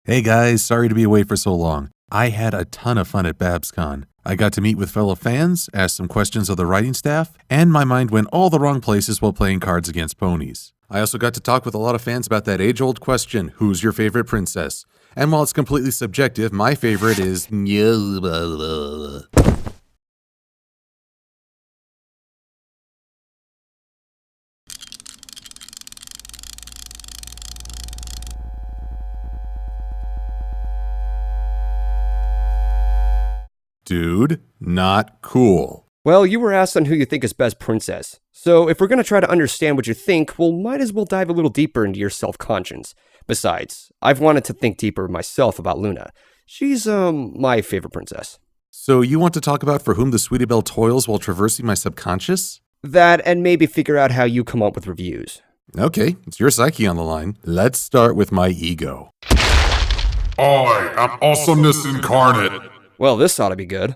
Hey guys, sorry to be away for so long. I had a ton of fun at BabsCon. I got to meet with fellow fans, ask some questions of the writing staff, and my mind went all the wrong places while playing Cards Against Ponies. I also got to talk with a lot of fans about that age-old question, who's your favorite princess? And while it's completely subjective, my favorite is... Dude, not cool. Well, you were asked on who you think is best princess. So if we're going to try to understand what you think, well, might as well dive a little deeper into your self-conscience. Besides, I've wanted to think deeper myself about Luna. She's, my favorite princess. So you want to talk about for whom the Sweetie Belle toils while traversing my subconscious? That, and maybe figure out how you come up with reviews. Okay, it's your psyche on the line. Let's start with my ego. I am awesomeness incarnate. Well, this ought to be good.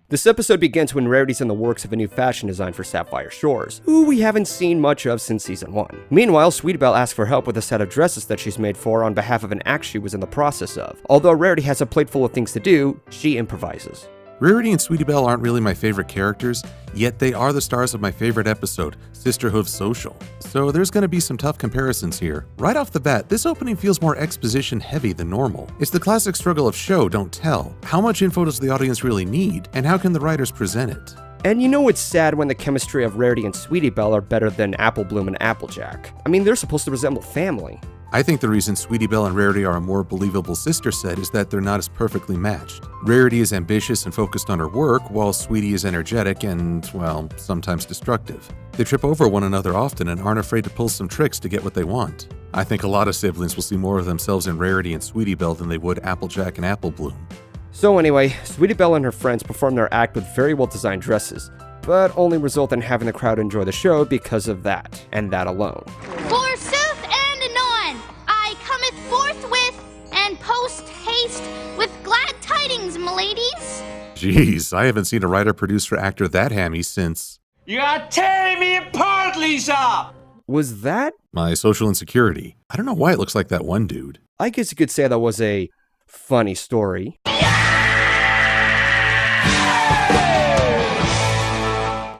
This episode begins when Rarity's in the works of a new fashion design for Sapphire Shores, who we haven't seen much of since Season 1. Meanwhile, Sweetie Belle asks for help with a set of dresses that she's made for on behalf of an act she was in the process of. Although Rarity has a plate full of things to do, she improvises. Rarity and Sweetie Belle aren't really my favorite characters, yet they are the stars of my favorite episode, Sisterhood Social. So there's gonna be some tough comparisons here. Right off the bat, this opening feels more exposition heavy than normal. It's the classic struggle of show, don't tell. How much info does the audience really need, and how can the writers present it? And you know it's sad when the chemistry of Rarity and Sweetie Belle are better than Apple Bloom and Applejack. I mean, they're supposed to resemble family. I think the reason Sweetie Belle and Rarity are a more believable sister set is that they're not as perfectly matched. Rarity is ambitious and focused on her work, while Sweetie is energetic and, well, sometimes destructive. They trip over one another often and aren't afraid to pull some tricks to get what they want. I think a lot of siblings will see more of themselves in Rarity and Sweetie Belle than they would Applejack and Apple Bloom. So anyway, Sweetie Belle and her friends perform their act with very well-designed dresses, but only result in having the crowd enjoy the show because of that, and that alone. Forsooth and anon, I cometh forthwith and post-haste with glad tidings, m'ladies. Jeez, I haven't seen a writer, producer, actor that hammy since... You are tearing me apart, Lisa! Was that? My Social Insecurity. I don't know why it looks like that one dude. I guess you could say that was a funny story.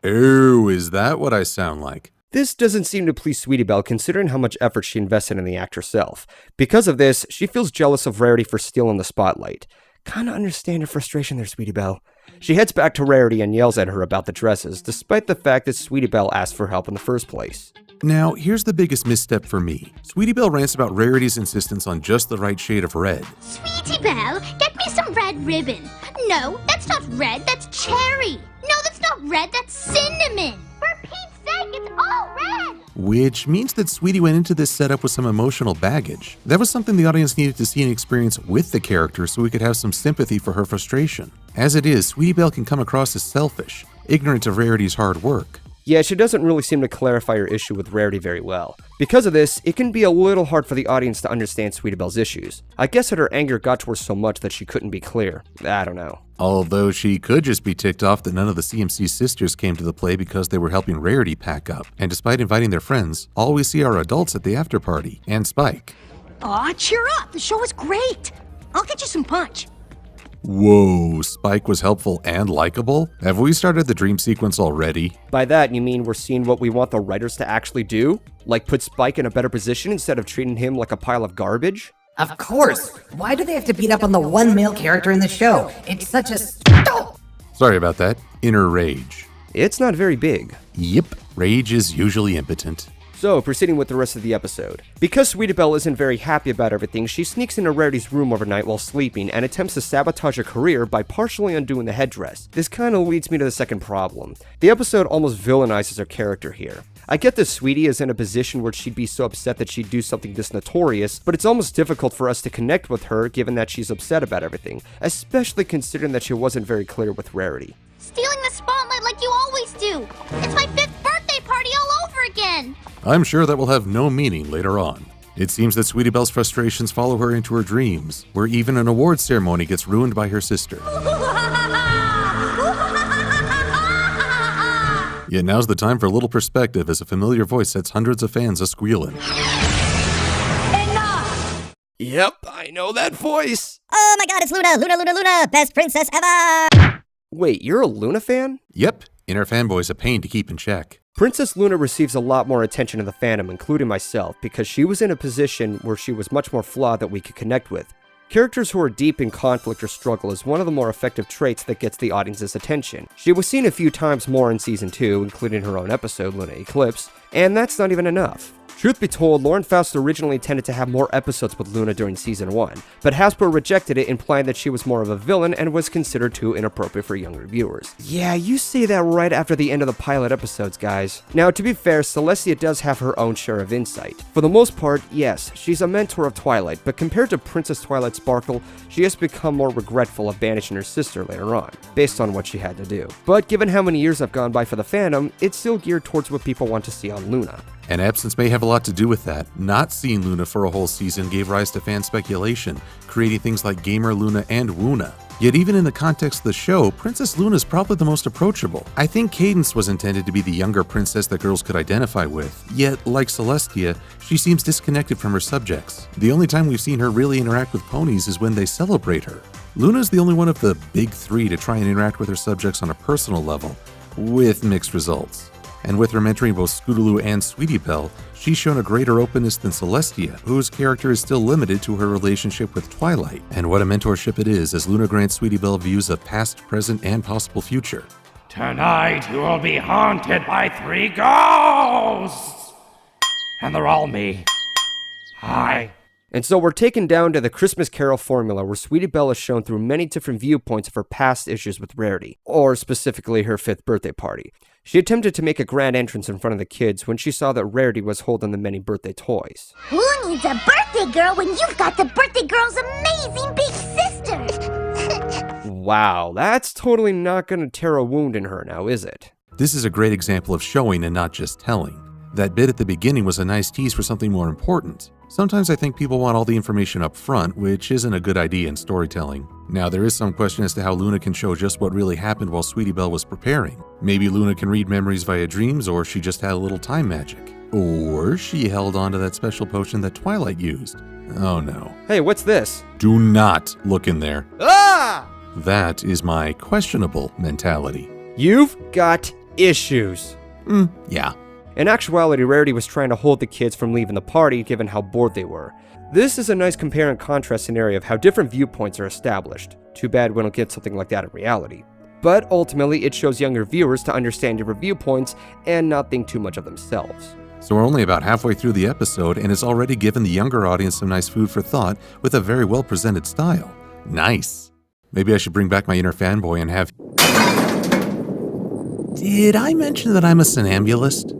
Oh, is that what I sound like? This doesn't seem to please Sweetie Belle considering how much effort she invested in the act herself. Because of this, she feels jealous of Rarity for stealing the spotlight. Kinda understand your frustration there, Sweetie Belle. She heads back to Rarity and yells at her about the dresses, despite the fact that Sweetie Belle asked for help in the first place. Now, here's the biggest misstep for me. Sweetie Belle rants about Rarity's insistence on just the right shade of red. Sweetie Belle, get me some red ribbon. No, that's not red, that's cherry. No, that's not red, that's cinnamon. For Pete's sake, it's all red. Which means that Sweetie went into this setup with some emotional baggage. That was something the audience needed to see and experience with the character so we could have some sympathy for her frustration. As it is, Sweetie Belle can come across as selfish, ignorant of Rarity's hard work. Yeah, she doesn't really seem to clarify her issue with Rarity very well. Because of this, it can be a little hard for the audience to understand Sweetie Belle's issues. I guess that her anger got to her so much that she couldn't be clear. I don't know. Although she could just be ticked off that none of the CMC sisters came to the play because they were helping Rarity pack up. And despite inviting their friends, all we see are adults at the after party, and Spike. Aw, cheer up! The show is great! I'll get you some punch. Whoa, Spike was helpful and likable? Have we started the dream sequence already? By that, you mean we're seeing what we want the writers to actually do? Like put Spike in a better position instead of treating him like a pile of garbage? Of course! Why do they have to beat up on the one male character in the show? It's such a... Sorry about that. Inner rage. It's not very big. Yep, rage is usually impotent. So, proceeding with the rest of the episode. Because Sweetie Belle isn't very happy about everything, she sneaks into Rarity's room overnight while sleeping and attempts to sabotage her career by partially undoing the headdress. This kinda leads me to the second problem. The episode almost villainizes her character here. I get that Sweetie is in a position where she'd be so upset that she'd do something this notorious, but it's almost difficult for us to connect with her given that she's upset about everything, especially considering that she wasn't very clear with Rarity. Stealing the spotlight like you always do. It's my 5th birthday party all over again. I'm sure that will have no meaning later on. It seems that Sweetie Belle's frustrations follow her into her dreams, where even an awards ceremony gets ruined by her sister. Yet now's the time for a little perspective as a familiar voice sets hundreds of fans a-squealing. Yep, I know that voice! Oh my god, it's Luna! Luna! Best princess ever! Wait, you're a Luna fan? Yep, inner fanboy's a pain to keep in check. Princess Luna receives a lot more attention in the fandom, including myself, because she was in a position where she was much more flawed that we could connect with. Characters who are deep in conflict or struggle is one of the more effective traits that gets the audience's attention. She was seen a few times more in Season 2, including her own episode, Luna Eclipse, and that's not even enough. Truth be told, Lauren Faust originally intended to have more episodes with Luna during Season 1, but Hasbro rejected it, implying that she was more of a villain and was considered too inappropriate for younger viewers. Yeah, you say that right after the end of the pilot episodes, guys. Now, to be fair, Celestia does have her own share of insight. For the most part, yes, she's a mentor of Twilight, but compared to Princess Twilight Sparkle, she has become more regretful of banishing her sister later on, based on what she had to do. But given how many years have gone by for the fandom, it's still geared towards what people want to see on Luna. And absence may have a lot to do with that. Not seeing Luna for a whole season gave rise to fan speculation, creating things like Gamer Luna and Woona. Yet even in the context of the show, Princess Luna is probably the most approachable. I think Cadence was intended to be the younger princess that girls could identify with, yet, like Celestia, she seems disconnected from her subjects. The only time we've seen her really interact with ponies is when they celebrate her. Luna's the only one of the big three to try and interact with her subjects on a personal level, with mixed results. And with her mentoring both Scootaloo and Sweetie Belle, she's shown a greater openness than Celestia, whose character is still limited to her relationship with Twilight. And what a mentorship it is as Luna grants Sweetie Belle views of past, present, and possible future. Tonight you will be haunted by 3 ghosts! And they're all me. Hi. And so we're taken down to the Christmas Carol formula where Sweetie Belle is shown through many different viewpoints of her past issues with Rarity, or specifically her 5th birthday party. She attempted to make a grand entrance in front of the kids when she saw that Rarity was holding the many birthday toys. Who needs a birthday girl when you've got the birthday girl's amazing big sister? Wow, that's totally not gonna tear a wound in her now, is it? This is a great example of showing and not just telling. That bit at the beginning was a nice tease for something more important. Sometimes I think people want all the information up front, which isn't a good idea in storytelling. Now, there is some question as to how Luna can show just what really happened while Sweetie Belle was preparing. Maybe Luna can read memories via dreams, or she just had a little time magic. Or she held on to that special potion that Twilight used. Oh no. Hey, what's this? Do not look in there. Ah! That is my questionable mentality. You've got issues. Yeah. In actuality, Rarity was trying to hold the kids from leaving the party given how bored they were. This is a nice compare and contrast scenario of how different viewpoints are established. Too bad we don't get something like that in reality. But ultimately, it shows younger viewers to understand different viewpoints and not think too much of themselves. So we're only about halfway through the episode, and it's already given the younger audience some nice food for thought with a very well presented style. Nice. Maybe I should bring back my inner fanboy and have... Did I mention that I'm a somnambulist?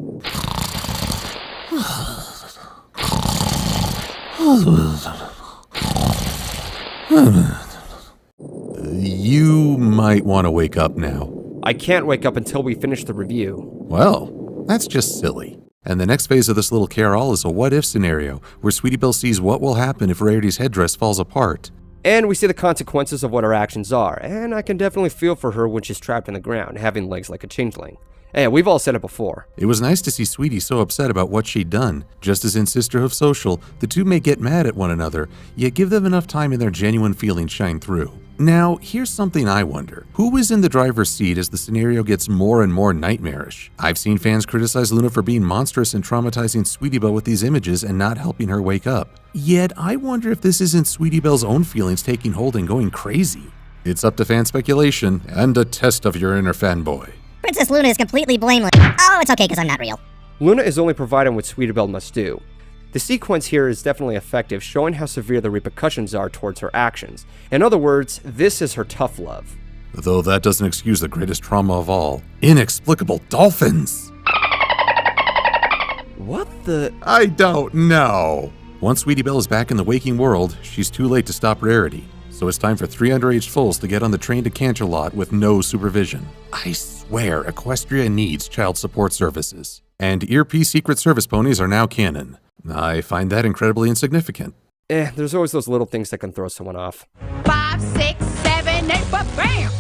You might want to wake up now. I can't wake up until we finish the review. Well, that's just silly. And the next phase of this little carol is a what-if scenario, where Sweetie Belle sees what will happen if Rarity's headdress falls apart. And we see the consequences of what her actions are, and I can definitely feel for her when she's trapped in the ground, having legs like a changeling. Hey, we've all said it before. It was nice to see Sweetie so upset about what she'd done. Just as in Sisterhood Social, the two may get mad at one another, yet give them enough time and their genuine feelings shine through. Now, here's something I wonder. Who is in the driver's seat as the scenario gets more and more nightmarish? I've seen fans criticize Luna for being monstrous and traumatizing Sweetie Belle with these images and not helping her wake up. Yet, I wonder if this isn't Sweetie Belle's own feelings taking hold and going crazy. It's up to fan speculation and a test of your inner fanboy. Princess Luna is completely blameless. Oh, it's okay because I'm not real. Luna is only providing what Sweetie Belle must do. The sequence here is definitely effective, showing how severe the repercussions are towards her actions. In other words, this is her tough love. Though that doesn't excuse the greatest trauma of all, inexplicable dolphins. What the? I don't know. Once Sweetie Belle is back in the waking world, she's too late to stop Rarity. So it's time for 3 underage foals to get on the train to Canterlot with no supervision. I swear Equestria needs child support services. And Earpiece Secret Service ponies are now canon. I find that incredibly insignificant. There's always those little things that can throw someone off. 5, 6, 7, 8, but bam!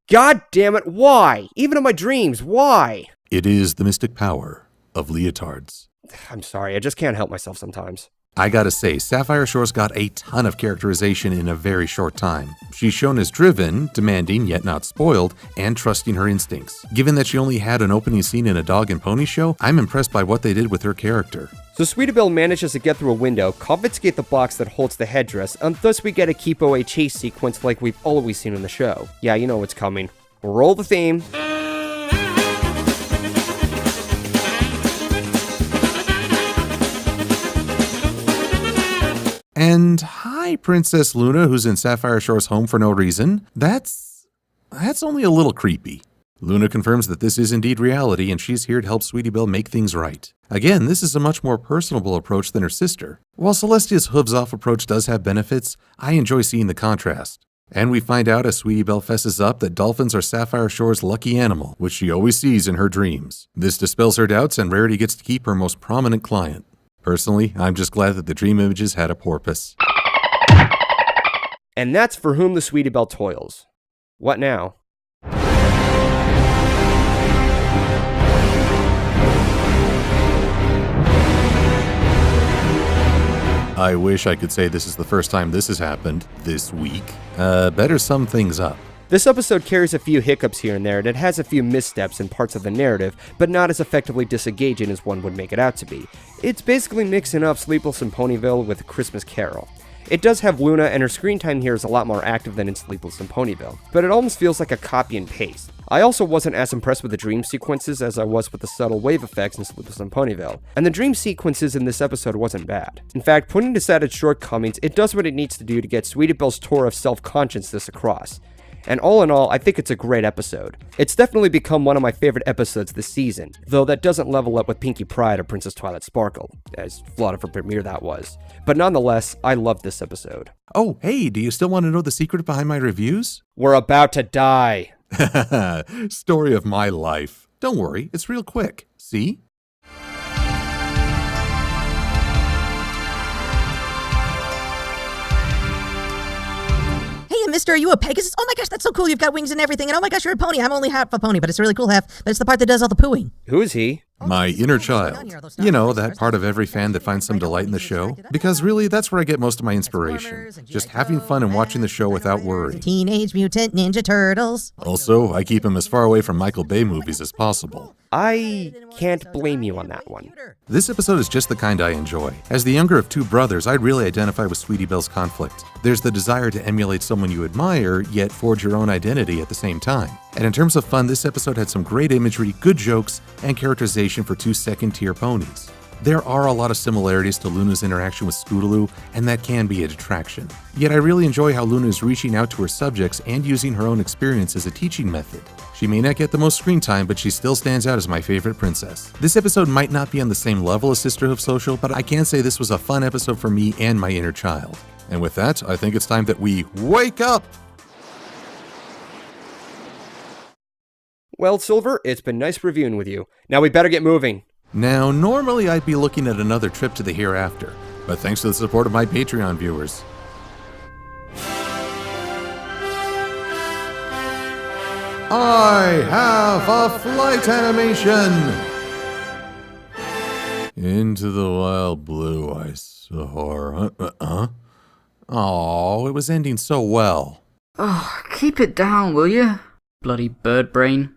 God damn it, why? Even in my dreams, why? It is the mystic power of leotards. I'm sorry, I just can't help myself sometimes. I gotta say, Sapphire Shore's got a ton of characterization in a very short time. She's shown as driven, demanding yet not spoiled, and trusting her instincts. Given that she only had an opening scene in a dog and pony show, I'm impressed by what they did with her character. So Sweetie Belle manages to get through a window, confiscate the box that holds the headdress, and thus we get a keep away chase sequence like we've always seen in the show. Yeah, you know what's coming. Roll the theme. And hi, Princess Luna, who's in Sapphire Shore's home for no reason. That's only a little creepy. Luna confirms that this is indeed reality, and she's here to help Sweetie Belle make things right. Again, this is a much more personable approach than her sister. While Celestia's hooves-off approach does have benefits, I enjoy seeing the contrast. And we find out as Sweetie Belle fesses up that dolphins are Sapphire Shore's lucky animal, which she always sees in her dreams. This dispels her doubts, and Rarity gets to keep her most prominent client. Personally, I'm just glad that the dream images had a porpoise. And that's For Whom the Sweetie Belle Toils. What now? I wish I could say this is the first time this has happened this week. Better sum things up. This episode carries a few hiccups here and there, and it has a few missteps in parts of the narrative, but not as effectively disengaging as one would make it out to be. It's basically mixing up Sleepless in Ponyville with A Christmas Carol. It does have Luna, and her screen time here is a lot more active than in Sleepless in Ponyville, but it almost feels like a copy and paste. I also wasn't as impressed with the dream sequences as I was with the subtle wave effects in Sleepless in Ponyville, and the dream sequences in this episode wasn't bad. In fact, putting aside its shortcomings, it does what it needs to do to get Sweetie Belle's tour of self-consciousness across. And all in all, I think it's a great episode. It's definitely become one of my favorite episodes this season, though that doesn't level up with Pinkie Pride or Princess Twilight Sparkle, as flawed of a premiere that was. But nonetheless, I love this episode. Oh, hey, do you still want to know the secret behind my reviews? We're about to die. Story of my life. Don't worry, it's real quick. See? Mister, are you a Pegasus? Oh my gosh, that's so cool. You've got wings and everything. And oh my gosh, you're a pony. I'm only half a pony, but it's a really cool half. But it's the part that does all the pooing. Who is he? My inner child. You know, that part of every fan that finds some delight in the show. Because really, that's where I get most of my inspiration. Just having fun and watching the show without worry. Teenage Mutant Ninja Turtles. Also, I keep him as far away from Michael Bay movies as possible. I can't blame you on that one. This episode is just the kind I enjoy. As the younger of two brothers, I really identify with Sweetie Belle's conflict. There's the desire to emulate someone you admire, yet forge your own identity at the same time. And in terms of fun, this episode had some great imagery, good jokes, and characterization for 2 second-tier ponies. There are a lot of similarities to Luna's interaction with Scootaloo, and that can be a detraction. Yet I really enjoy how Luna is reaching out to her subjects and using her own experience as a teaching method. She may not get the most screen time, but she still stands out as my favorite princess. This episode might not be on the same level as Sisterhood of Social, but I can say this was a fun episode for me and my inner child. And with that, I think it's time that we wake up! Well, Silver, it's been nice reviewing with you. Now we better get moving. Now, normally I'd be looking at another trip to the hereafter, but thanks to the support of my Patreon viewers. I have a flight animation! Into the wild blue I soar. Oh, it was ending so well. Oh, keep it down, will you? Bloody bird brain.